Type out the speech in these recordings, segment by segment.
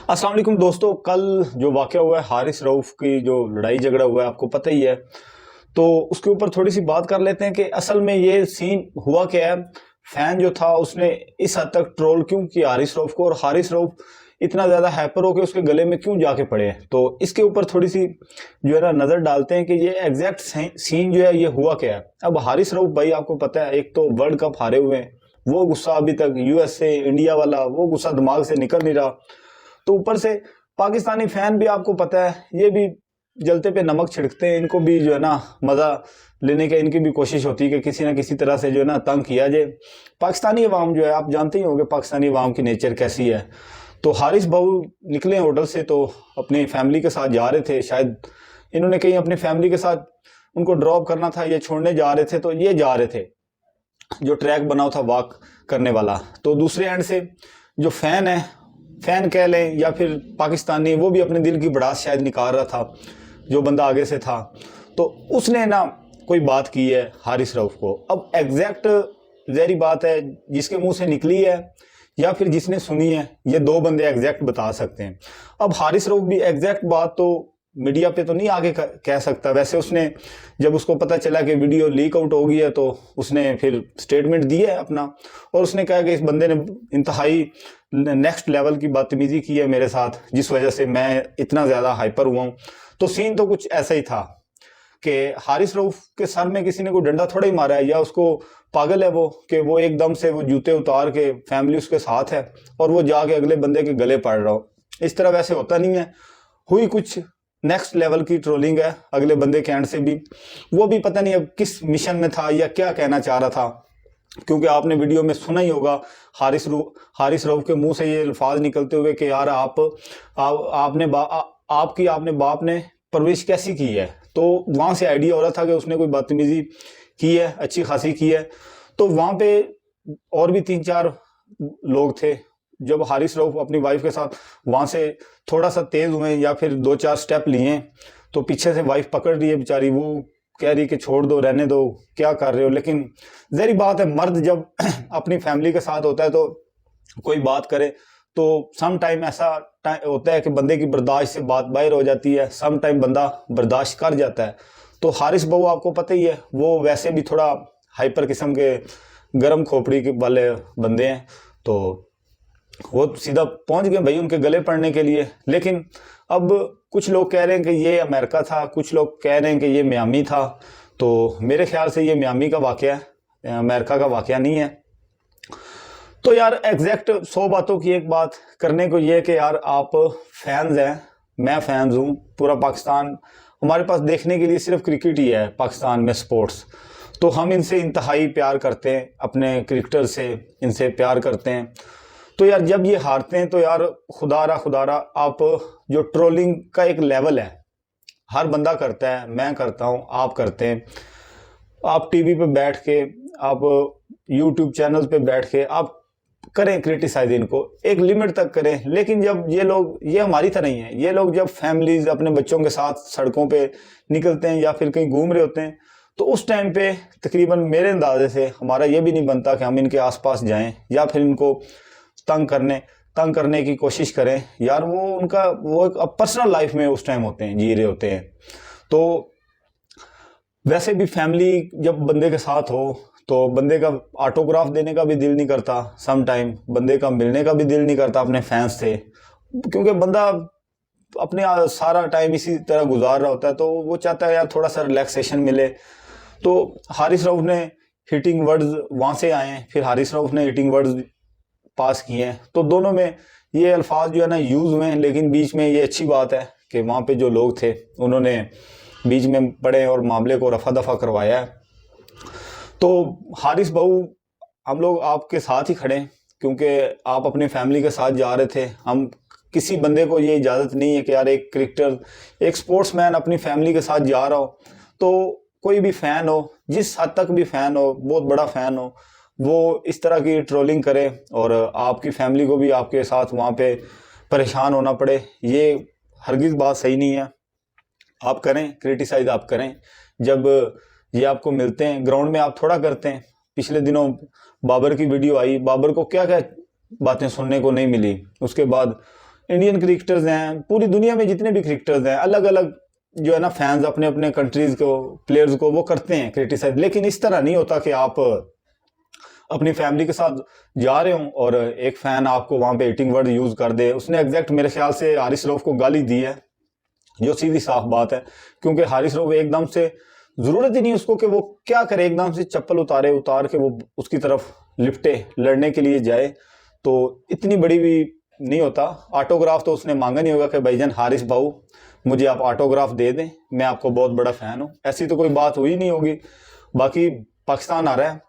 अस्सलाम वालेकुम दोस्तों, कल जो वाक़या हुआ है हारिस रऊफ़ की जो लड़ाई झगड़ा हुआ है आपको पता ही है। तो उसके ऊपर थोड़ी सी बात कर लेते हैं कि असल में ये सीन हुआ क्या है। फैन जो था उसने इस हद तक ट्रोल क्यों किया हारिस रऊफ़ को, और हारिस रऊफ़ इतना ज़्यादा हैपर होकर उसके गले में क्यों जाके पड़े। तो इसके ऊपर थोड़ी सी जो है ना नज़र डालते हैं कि ये एग्जैक्ट सीन जो है ये हुआ क्या है। अब हारिस रऊफ़ भाई आपको पता है, एक तो वर्ल्ड कप हारे हुए हैं, वो गुस्सा अभी तक यूएसए इंडिया वाला वो गुस्सा दिमाग से निकल नहीं रहा। तो ऊपर से पाकिस्तानी फैन भी आपको पता है ये भी जलते पे नमक छिड़कते हैं, इनको भी जो है ना मज़ा लेने की इनकी भी कोशिश होती है कि किसी ना किसी तरह से जो है ना तंग किया जाए। पाकिस्तानी अवाम जो है आप जानते ही होंगे पाकिस्तानी अवाम की नेचर कैसी है। तो हारिस भाऊ निकले होटल से तो अपनी फैमिली के साथ जा रहे थे, शायद इन्होंने कहीं अपनी फैमिली के साथ उनको ड्रॉप करना था, ये छोड़ने जा रहे थे। तो ये जा रहे थे जो ट्रैक बना था वॉक करने वाला। तो दूसरे एंड से जो फैन है, फैन कह लें या फिर पाकिस्तानी, वो भी अपने दिल की भड़ास शायद निकाल रहा था जो बंदा आगे से था। तो उसने ना कोई बात की है हारिस रऊफ़ को। अब एग्जैक्ट ज़हरी बात है जिसके मुंह से निकली है या फिर जिसने सुनी है, ये दो बंदे एग्जैक्ट बता सकते हैं। अब हारिस रऊफ़ भी एग्जैक्ट बात तो मीडिया पे तो नहीं आगे कह सकता। वैसे उसने जब उसको पता चला कि वीडियो लीक आउट हो गई है तो उसने फिर स्टेटमेंट दिया है अपना, और उसने कहा कि इस बंदे ने इंतहाई नेक्स्ट लेवल की बदतमीजी की है मेरे साथ, जिस वजह से मैं इतना ज़्यादा हाइपर हुआ हूँ। तो सीन तो कुछ ऐसा ही था कि हारिस रऊफ़ के सर में किसी ने कोई डंडा थोड़ा ही मारा है, या उसको पागल है वो कि वो एकदम से वो जूते उतार के फैमिली उसके साथ है और वो जाके अगले बंदे के गले पड़ रहा हो। इस तरह वैसे होता नहीं है। हुई कुछ नेक्स्ट लेवल की ट्रोलिंग है अगले बंदे के एंड से भी। वो भी पता नहीं अब किस मिशन में था या क्या कहना चाह रहा था, क्योंकि आपने वीडियो में सुना ही होगा हारिस रऊफ़ के मुंह से ये अल्फाज निकलते हुए कि यार आपने बाप ने परवरिश कैसी की है। तो वहाँ से आइडिया हो रहा था कि उसने कोई बदतमीजी की है, अच्छी खासी की है। तो वहाँ पे और भी 3-4 लोग थे। जब हारिस रऊफ़ अपनी वाइफ के साथ वहाँ से थोड़ा सा तेज़ हुए या फिर 2-4 स्टेप लिए तो पीछे से वाइफ पकड़ रही है बेचारी, वो कह रही कि छोड़ दो, रहने दो, क्या कर रहे हो। लेकिन ज़हरी बात है, मर्द जब अपनी फैमिली के साथ होता है तो कोई बात करे तो सम टाइम ऐसा होता है कि बंदे की बर्दाश्त से बात बाहर हो जाती है, सम टाइम बंदा बर्दाश्त कर जाता है। तो हारिस भाऊ आपको पता ही है वो वैसे भी थोड़ा हाइपर किस्म के गर्म खोपड़ी के वाले बंदे हैं। तो वो सीधा पहुंच गए भाई उनके गले पड़ने के लिए। लेकिन अब कुछ लोग कह रहे हैं कि ये अमेरिका था, कुछ लोग कह रहे हैं कि ये मियामी था। तो मेरे ख्याल से ये मियामी का वाक़या है, अमेरिका का वाक़या नहीं है। तो यार एग्जैक्ट 100 बातों की एक बात करने को ये कि यार आप फैंस हैं, मैं फैंस हूँ, पूरा पाकिस्तान हमारे पास देखने के लिए सिर्फ क्रिकेट ही है पाकिस्तान में स्पोर्ट्स। तो हम इनसे इंतहाई प्यार करते हैं, अपने क्रिकेटर से इनसे प्यार करते हैं। तो यार जब ये हारते हैं तो यार खुदारा आप जो ट्रोलिंग का एक लेवल है हर बंदा करता है, मैं करता हूँ, आप करते हैं। आप टीवी पे बैठ के, आप यूट्यूब चैनल पे बैठ के आप करें क्रिटिसाइज, इनको एक लिमिट तक करें। लेकिन जब ये लोग, ये हमारी तरह ही है, ये लोग जब फैमिलीज अपने बच्चों के साथ सड़कों पे निकलते हैं या फिर कहीं घूम रहे होते हैं तो उस टाइम पे तकरीबन मेरे अंदाजे से हमारा ये भी नहीं बनता कि हम इनके आसपास जाएं या फिर इनको तंग करने की कोशिश करें। यार वो एक पर्सनल लाइफ में उस टाइम होते हैं, जी रहे होते हैं। तो वैसे भी फैमिली जब बंदे के साथ हो तो बंदे का ऑटोग्राफ देने का भी दिल नहीं करता, सम टाइम बंदे का मिलने का भी दिल नहीं करता अपने फैंस से, क्योंकि बंदा अपने सारा टाइम इसी तरह गुजार रहा होता है। तो वो चाहता है यार थोड़ा सा रिलैक्सेशन मिले। तो हारिस रऊफ़ ने हिटिंग वर्ड्स वहाँ से आए हैं, फिर हारिस रऊफ़ ने हिटिंग वर्ड्स पास किए हैं। तो दोनों में ये अल्फाज जो है ना यूज़ हुए हैं। लेकिन बीच में ये अच्छी बात है कि वहाँ पे जो लोग थे उन्होंने बीच में पड़े और मामले को रफा दफा करवाया है। तो हारिस भाऊ हम लोग आपके साथ ही खड़े हैं, क्योंकि आप अपनी फैमिली के साथ जा रहे थे। हम किसी बंदे को ये इजाज़त नहीं है कि यार एक क्रिकेटर, एक स्पोर्ट्समैन अपनी फैमिली के साथ जा रहा हो। तो कोई भी फ़ैन हो, जिस हद तक भी फ़ैन हो, बहुत बड़ा फ़ैन हो, वो इस तरह की ट्रोलिंग करे और आपकी फैमिली को भी आपके साथ वहाँ पे परेशान होना पड़े, ये हरगिज़ बात सही नहीं है। आप करें क्रिटिसाइज, आप करें जब ये आपको मिलते हैं ग्राउंड में, आप थोड़ा करते हैं। पिछले दिनों बाबर की वीडियो आई, बाबर को क्या क्या बातें सुनने को नहीं मिली। उसके बाद इंडियन क्रिकेटर्स हैं, पूरी दुनिया में जितने भी क्रिकेटर्स हैं, अलग अलग जो है ना फैंस अपने अपने कंट्रीज को, प्लेयर्स को वो करते हैं क्रिटिसाइज, लेकिन इस तरह नहीं होता कि आप अपनी फैमिली के साथ जा रहे हो और एक फैन आपको वहां पे हिटिंग वर्ड यूज कर दे। उसने एग्जैक्ट मेरे ख्याल से हारिस रऊफ को गाली दी है, जो सीधी साफ बात है, क्योंकि हारिस रऊफ एकदम से जरूरत ही नहीं उसको कि वो क्या करे, एकदम से चप्पल उतार के वो उसकी तरफ लिपटे लड़ने के लिए जाए, तो इतनी बड़ी भी नहीं होता। ऑटोग्राफ तो उसने मांगा नहीं होगा कि भाईजान हारिस भाऊ मुझे आप ऑटोग्राफ दे दें, मैं आपको बहुत बड़ा फैन हूं, ऐसी तो कोई बात हुई नहीं होगी। बाकी पाकिस्तान आ रहा है,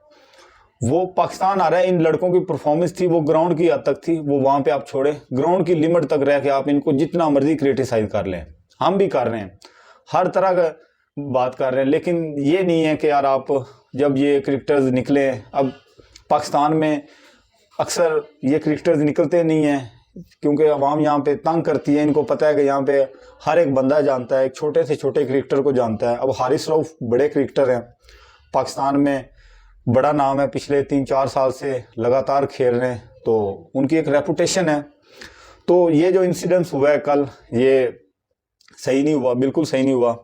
वो पाकिस्तान आ रहा है, इन लड़कों की परफॉर्मेंस थी वो ग्राउंड की हद तक थी, वो वहां पे आप छोड़े, ग्राउंड की लिमिट तक रह के आप इनको जितना मर्जी क्रिटिसाइज कर लें, हम भी कर रहे हैं, हर तरह का बात कर रहे हैं, लेकिन ये नहीं है कि यार आप जब ये क्रिकेटर्स निकले, अब पाकिस्तान में अक्सर ये क्रिकेटर्स निकलते नहीं हैं क्योंकि अवाम यहाँ पे तंग करती है, इनको पता है कि यहाँ पे हर एक बंदा जानता है, एक छोटे से छोटे क्रिकेटर को जानता है। अब हारिस रऊफ बड़े क्रिकेटर हैं, पाकिस्तान में बड़ा नाम है, पिछले 3-4 साल से लगातार खेल रहे हैं, तो उनकी एक रेपुटेशन है। तो ये जो इंसिडेंस हुआ है कल, ये सही नहीं हुआ, बिल्कुल सही नहीं हुआ।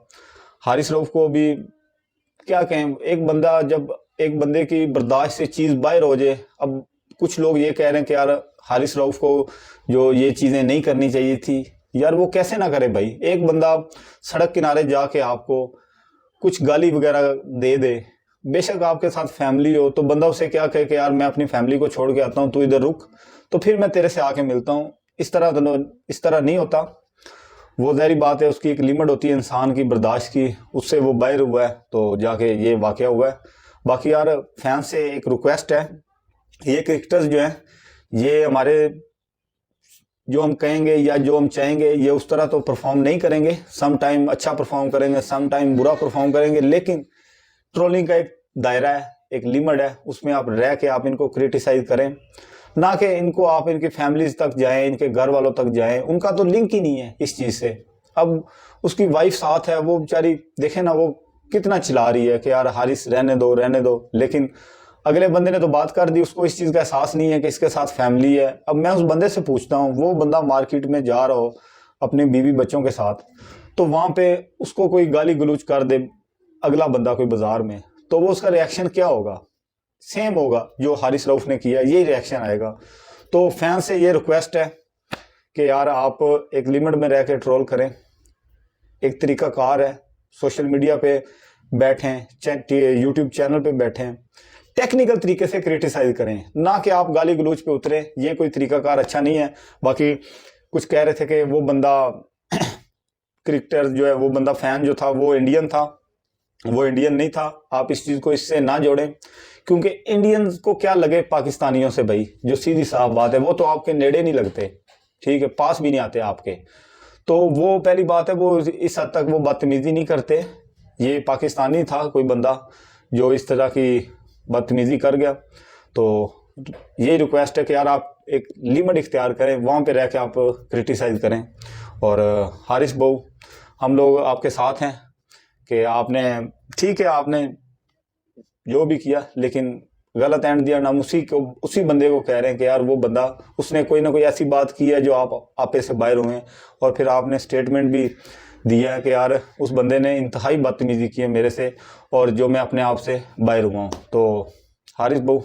हारिस रऊफ को भी क्या कहें, एक बंदा जब एक बंदे की बर्दाश्त से चीज़ बाहर हो जाए, अब कुछ लोग ये कह रहे हैं कि यार हारिस रऊफ को जो ये चीज़ें नहीं करनी चाहिए थी, यार वो कैसे ना करे भाई। एक बंदा सड़क किनारे जाके आपको कुछ गाली वगैरह दे दे, बेशक आपके साथ फैमिली हो, तो बंदा उसे क्या कहे कि यार मैं अपनी फैमिली को छोड़ के आता हूँ, तू इधर रुक, तो फिर मैं तेरे से आके मिलता हूँ, इस तरह नहीं होता। वो ज़ाहिर बात है, उसकी एक लिमिट होती है इंसान की बर्दाश्त की, उससे वो बाहर हुआ है तो जाके ये वाक़या हुआ है। बाकी यार फैंस से एक रिक्वेस्ट है, ये क्रिकेटर्स जो हैं, ये हमारे जो हम कहेंगे या जो हम चाहेंगे ये उस तरह तो परफॉर्म नहीं करेंगे, सम टाइम अच्छा परफॉर्म करेंगे, सम टाइम बुरा परफॉर्म करेंगे, लेकिन ट्रोलिंग का एक दायरा है, एक लिमिट है, उसमें आप रह के आप इनको क्रिटिसाइज करें, ना कि इनको आप इनकी फैमिलीज तक जाएं, इनके घर वालों तक जाएं, उनका तो लिंक ही नहीं है इस चीज़ से। अब उसकी वाइफ साथ है, वो बेचारी देखे ना वो कितना चिल्ला रही है कि यार हारिस रहने दो, लेकिन अगले बंदे ने तो बात कर दी, उसको इस चीज़ का एहसास नहीं है कि इसके साथ फैमिली है। अब मैं उस बंदे से पूछता हूँ, वो बंदा मार्केट में जा रहा हो अपनी बीवी बच्चों के साथ, तो वहाँ पे उसको कोई गाली गलौज कर दे अगला बंदा कोई बाजार में, तो वो उसका रिएक्शन क्या होगा? सेम होगा जो हारिस रऊफ ने किया, यही रिएक्शन आएगा। तो फैन से ये रिक्वेस्ट है कि यार आप एक लिमिट में रह के ट्रोल करें, एक तरीका कार है, सोशल मीडिया पे बैठें, यूट्यूब चैनल पे बैठें, टेक्निकल तरीके से क्रिटिसाइज करें, ना कि आप गाली गलौज पे उतरे, ये कोई तरीकाकार अच्छा नहीं है। बाकी कुछ कह रहे थे कि वो बंदा क्रिकेटर जो है, वो बंदा फैन जो था वो इंडियन था, वो इंडियन नहीं था। आप इस चीज़ को इससे ना जोड़ें, क्योंकि इंडियंस को क्या लगे पाकिस्तानियों से भाई, जो सीधी साफ बात है, वो तो आपके नेड़े नहीं लगते, ठीक है, पास भी नहीं आते आपके, तो वो पहली बात है, वो इस हद तक वो बदतमीजी नहीं करते। ये पाकिस्तानी था कोई बंदा जो इस तरह की बदतमीजी कर गया, तो यही रिक्वेस्ट है कि यार आप एक लिमिट इख्तियार करें, वहाँ पे रह के आप क्रिटिसाइज करें। और हारिस भाऊ, हम लोग आपके साथ हैं कि आपने, ठीक है, आपने जो भी किया, लेकिन गलत एंड दिया, हम उसी बंदे को कह रहे हैं कि यार वो बंदा, उसने कोई ना कोई ऐसी बात की है जो आप आपे से बाहर हुए हैं, और फिर आपने स्टेटमेंट भी दिया है कि यार उस बंदे ने इंतहाई बदतमीजी की है मेरे से, और जो मैं अपने आप से बाहर हुआ हूँ। तो हारिस भाऊ